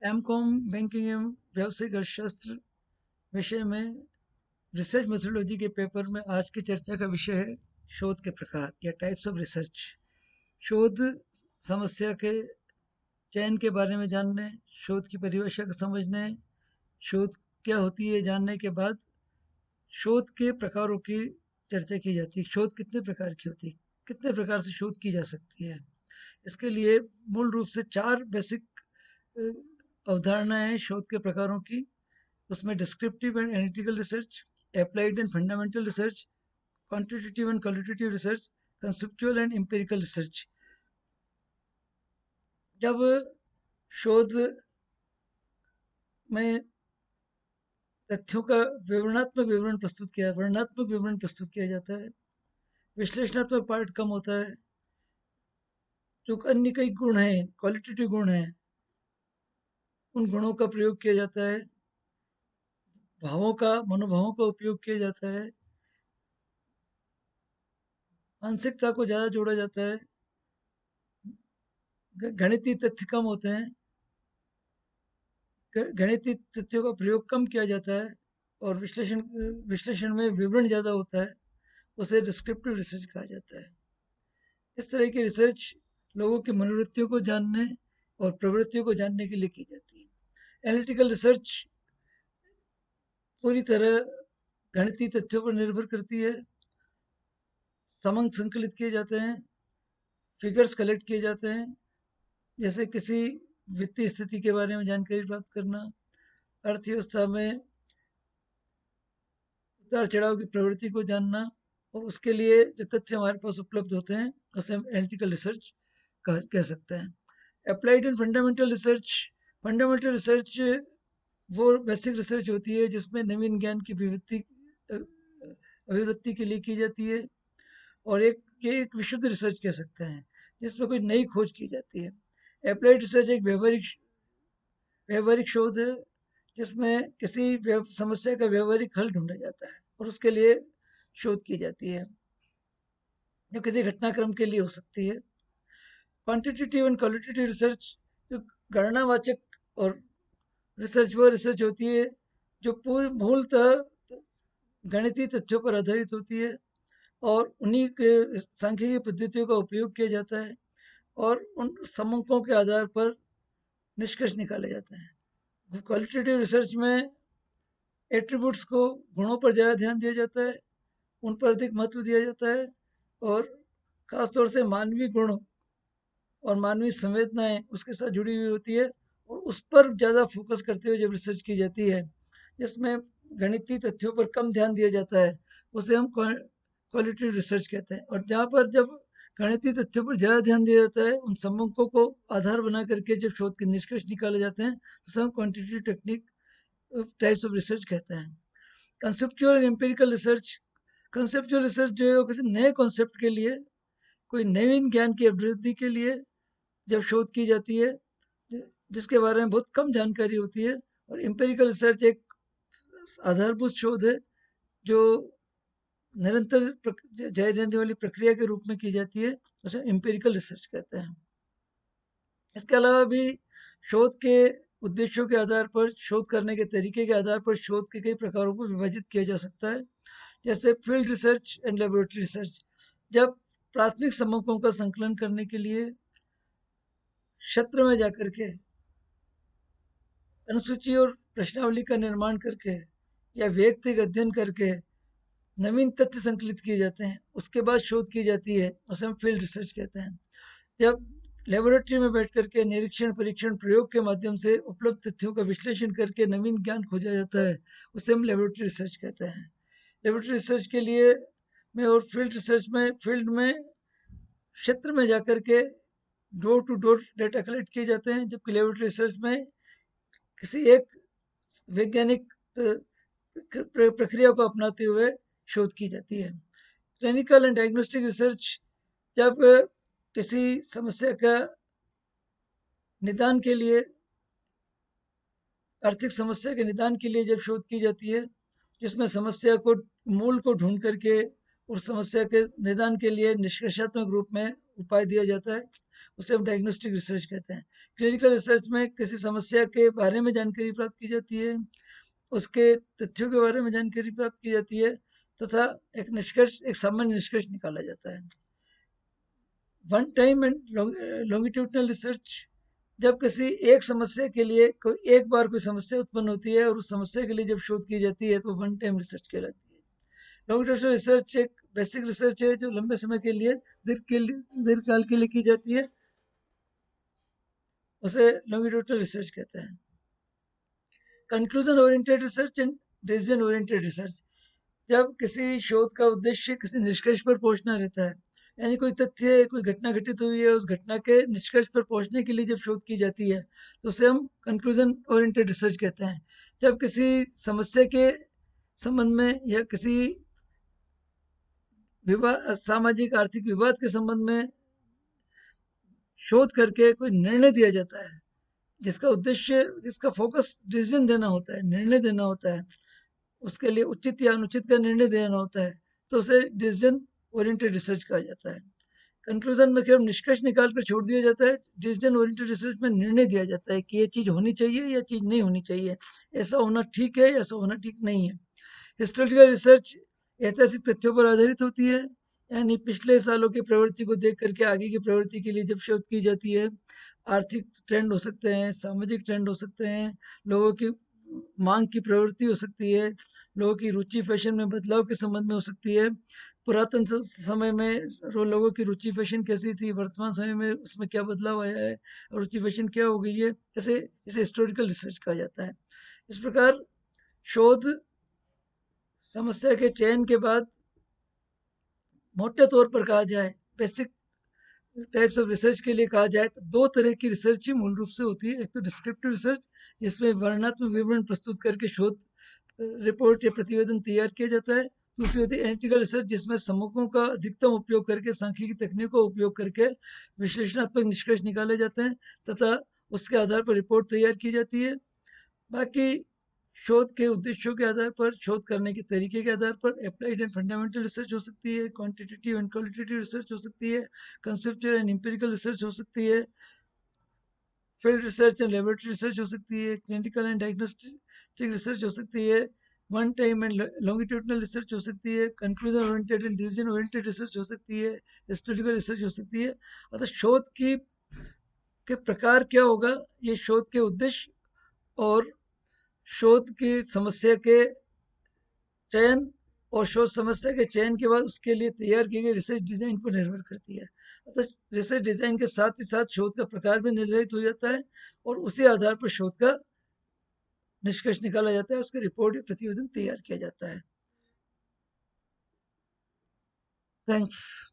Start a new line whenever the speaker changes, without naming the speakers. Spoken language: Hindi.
एमकॉम बैंकिंग एवं व्यावसायिक अर्थशास्त्र विषय में रिसर्च मेथोडोलॉजी के पेपर में आज की चर्चा का विषय है शोध के प्रकार या टाइप्स ऑफ रिसर्च। शोध समस्या के चयन के बारे में जानने, शोध की परिभाषा को समझने, शोध क्या होती है जानने के बाद शोध के प्रकारों की चर्चा की जाती है। शोध कितने प्रकार की होती है, कितने प्रकार से शोध की जा सकती है। इसके लिए मूल रूप से 4 बेसिक अवधारणाएं हैं शोध के प्रकारों की। उसमें descriptive and analytical research, applied and fundamental research, quantitative and qualitative research, conceptual and empirical research. जब शोध में तथ्यों का वर्णनात्मक विवरण प्रस्तुत किया जाता है, विश्लेषणात्मक पार्ट कम होता है, जो अन्य कई गुण हैं, क्वालिटेटिव गुण हैं, उन गुणों का प्रयोग किया जाता है, मनोभावों का उपयोग किया जाता है, मानसिकता को ज़्यादा जोड़ा जाता है, गणितीय तथ्य कम होते हैं, गणितीय तथ्यों का प्रयोग कम किया जाता है और विश्लेषण में विवरण ज़्यादा होता है। उसे डिस्क्रिप्टिव रिसर्च कहा जाता है। इस तरह की रिसर्च लोगों की मनोवृत्तियों को जानने और प्रवृत्तियों को जानने के लिए की जाती है। एनालिटिकल रिसर्च पूरी तरह गणितीय तथ्यों पर निर्भर करती है। समंक संकलित किए जाते हैं, फिगर्स कलेक्ट किए जाते हैं, जैसे किसी वित्तीय स्थिति के बारे में जानकारी प्राप्त करना, अर्थव्यवस्था में उतार चढ़ाव की प्रवृत्ति को जानना, और उसके लिए जो तथ्य हमारे पास उपलब्ध होते हैं उसे हम एनालिटिकल रिसर्च कह सकते हैं। अप्लाइड एंड फंडामेंटल रिसर्च वो बेसिक रिसर्च होती है जिसमें नवीन ज्ञान की अभिवृत्ति के लिए की जाती है, और ये एक विशुद्ध रिसर्च कह सकते हैं जिसमें कोई नई खोज की जाती है। अप्लाइड रिसर्च एक व्यवहारिक शोध है जिसमें किसी समस्या का व्यवहारिक हल ढूंढा जाता है और उसके लिए शोध की जाती है, जो किसी घटनाक्रम के लिए हो सकती है। क्वांटिटेटिव एंड क्वालिटेटिव रिसर्च जो गणनावाचक और रिसर्च वो रिसर्च होती है जो मूलतः गणितीय तथ्यों पर आधारित होती है और उन्हीं के सांख्यिकी पद्धतियों का उपयोग किया जाता है और उन समंकों के आधार पर निष्कर्ष निकाले जाते हैं। क्वालिटेटिव रिसर्च में एट्रीब्यूट्स को, गुणों पर ज़्यादा ध्यान दिया जाता है, उन पर अधिक महत्व दिया जाता है, और ख़ासतौर से मानवीय गुण और मानवीय संवेदनाएं उसके साथ जुड़ी हुई होती है और उस पर ज़्यादा फोकस करते हुए जब रिसर्च की जाती है, जिसमें गणितीय तथ्यों पर कम ध्यान दिया जाता है, उसे हम क्वालिटेटिव रिसर्च कहते हैं। और जहाँ पर जब गणितीय तथ्यों पर ज़्यादा ध्यान दिया जाता है, उन संबंधों को आधार बना करके जब शोध के निष्कर्ष निकाले जाते हैं, तो उसे हम quantitative technique types of research कहते हैं। Conceptual and empirical research, conceptual research जो है वो किसी नए कॉन्सेप्ट के लिए, कोई नवीन ज्ञान की अभिवृद्धि के लिए जब शोध की जाती है जिसके बारे में बहुत कम जानकारी होती है। और एम्पिरिकल रिसर्च एक आधारभूत शोध है जो निरंतर जारी रहने वाली प्रक्रिया के रूप में की जाती है, उसे एम्पिरिकल रिसर्च कहते हैं। इसके अलावा भी शोध के उद्देश्यों के आधार पर, शोध करने के तरीके के आधार पर शोध के कई प्रकारों को विभाजित किया जा सकता है, जैसे field research and laboratory research. जब प्राथमिक सबकों का संकलन करने के लिए क्षेत्र में जाकर के अनुसूची और प्रश्नावली का निर्माण करके या व्यक्तिगत अध्ययन करके नवीन तथ्य संकलित किए जाते हैं, उसके बाद शोध की जाती है, उसे हम फील्ड रिसर्च कहते हैं। जब लेबोरेटरी में बैठ करके निरीक्षण, परीक्षण, प्रयोग के माध्यम से उपलब्ध तथ्यों का विश्लेषण करके नवीन ज्ञान खोजा जाता है, उसे हम लेबोरेटरी रिसर्च कहते हैं। लेबोरेटरी रिसर्च के लिए में और फील्ड रिसर्च में, फील्ड में क्षेत्र में जाकर के door to door data collect किए जाते हैं, जबकि लेबोरेटरी रिसर्च में किसी एक वैज्ञानिक प्रक्रिया को अपनाते हुए शोध की जाती है। क्लिनिकल एंड डायग्नोस्टिक रिसर्च, जब किसी समस्या का निदान के लिए, आर्थिक समस्या के निदान के लिए जब शोध की जाती है, जिसमें समस्या को, मूल को ढूंढ करके उस समस्या के निदान के लिए निष्कर्षात्मक रूप में उपाय दिया जाता है, उसे हम डायग्नोस्टिक रिसर्च कहते हैं। क्लिनिकल रिसर्च में किसी समस्या के बारे में जानकारी प्राप्त की जाती है, उसके तथ्यों के बारे में जानकारी प्राप्त की जाती है तथा एक निष्कर्ष, एक सामान्य निष्कर्ष निकाला जाता है। One time and longitudinal research, जब किसी एक समस्या के लिए कोई एक बार कोई समस्या उत्पन्न होती है और उस समस्या के लिए जब शोध की जाती है तो वन टाइम रिसर्च कहलाती है। लॉन्गिट्यूडनल रिसर्च एक बेसिक रिसर्च है जो लंबे समय के लिए दीर्घ काल के लिए की जाती है, उसे लॉन्गिट्यूडनल रिसर्च कहते हैं। Conclusion oriented research and decision oriented research, जब किसी शोध का उद्देश्य किसी निष्कर्ष पर पहुंचना रहता है, यानी कोई तथ्य, कोई घटना घटित हुई है, उस घटना के निष्कर्ष पर पहुंचने के लिए जब शोध की जाती है तो उसे हम कंक्लूजन ओरिएंटेड रिसर्च कहते हैं। जब किसी समस्या के संबंध में या किसी विवाद, सामाजिक आर्थिक विवाद के संबंध में शोध करके कोई निर्णय दिया जाता है, जिसका उद्देश्य, जिसका फोकस डिसीजन देना होता है, निर्णय देना होता है, उसके लिए उचित या अनुचित का निर्णय देना होता है, तो उसे डिसीजन ओरिएंटेड रिसर्च कहा जाता है। कंक्लूजन में केवल निष्कर्ष निकाल कर छोड़ दिया जाता है। डिसीजन ओरिएंटेड रिसर्च में निर्णय दिया जाता है कि ये चीज़ होनी चाहिए या चीज़ नहीं होनी चाहिए, ऐसा होना ठीक है या ऐसा होना ठीक नहीं है। हिस्टोरिकल रिसर्च ऐतिहासिक तथ्यों पर आधारित होती है, यानी पिछले सालों की प्रवृत्ति को देख करके आगे की प्रवृत्ति के लिए जब शोध की जाती है। आर्थिक ट्रेंड हो सकते हैं, सामाजिक ट्रेंड हो सकते हैं, लोगों की मांग की प्रवृत्ति हो सकती है, लोगों की रुचि फैशन में बदलाव के संबंध में हो सकती है। पुरातन समय में लोगों की रुचि फैशन कैसी थी, वर्तमान समय में उसमें क्या बदलाव आया है, रुचि फैशन क्या हो गई है, ऐसे इसे हिस्टोरिकल रिसर्च कहा जाता है। इस प्रकार शोध समस्या के चयन के बाद, मोटे तौर पर कहा जाए, बेसिक टाइप्स ऑफ रिसर्च के लिए कहा जाए तो दो तरह की रिसर्च ही मूल रूप से होती है। एक तो डिस्क्रिप्टिव रिसर्च, जिसमें वर्णनात्मक विवरण प्रस्तुत करके शोध रिपोर्ट या प्रतिवेदन तैयार किया जाता है। दूसरी होती है एनालिटिकल रिसर्च, जिसमें समूहों का अधिकतम उपयोग करके, सांख्यिकी तकनीकों का उपयोग करके विश्लेषणात्मक निष्कर्ष निकाले जाते हैं तथा उसके आधार पर रिपोर्ट तैयार की जाती है। बाकी शोध के उद्देश्यों के आधार पर, शोध करने के तरीके के आधार पर अप्लाइड एंड फंडामेंटल रिसर्च हो सकती है, क्वांटिटेटिव एंड क्वालिटेटिव रिसर्च हो सकती है, कंसेप्चुअल एंड एम्पिरिकल रिसर्च हो सकती है, field research and laboratory research हो सकती है, क्लिनिकल एंड डायग्नोस्टिक रिसर्च हो सकती है, one time and longitudinal research हो सकती है, conclusion oriented and decision oriented research हो सकती है, हिस्टोरिकल रिसर्च हो सकती है। अतः शोध की के प्रकार क्या होगा, ये शोध के उद्देश्य और शोध की समस्या के चयन और शोध समस्या के चयन के बाद उसके लिए तैयार किए गए रिसर्च डिजाइन पर निर्भर करती है। अतः रिसर्च डिजाइन के साथ ही साथ शोध का प्रकार भी निर्धारित हो जाता है और उसी आधार पर शोध का निष्कर्ष निकाला जाता है, उसका रिपोर्ट या प्रतिवेदन तैयार किया जाता है। थैंक्स।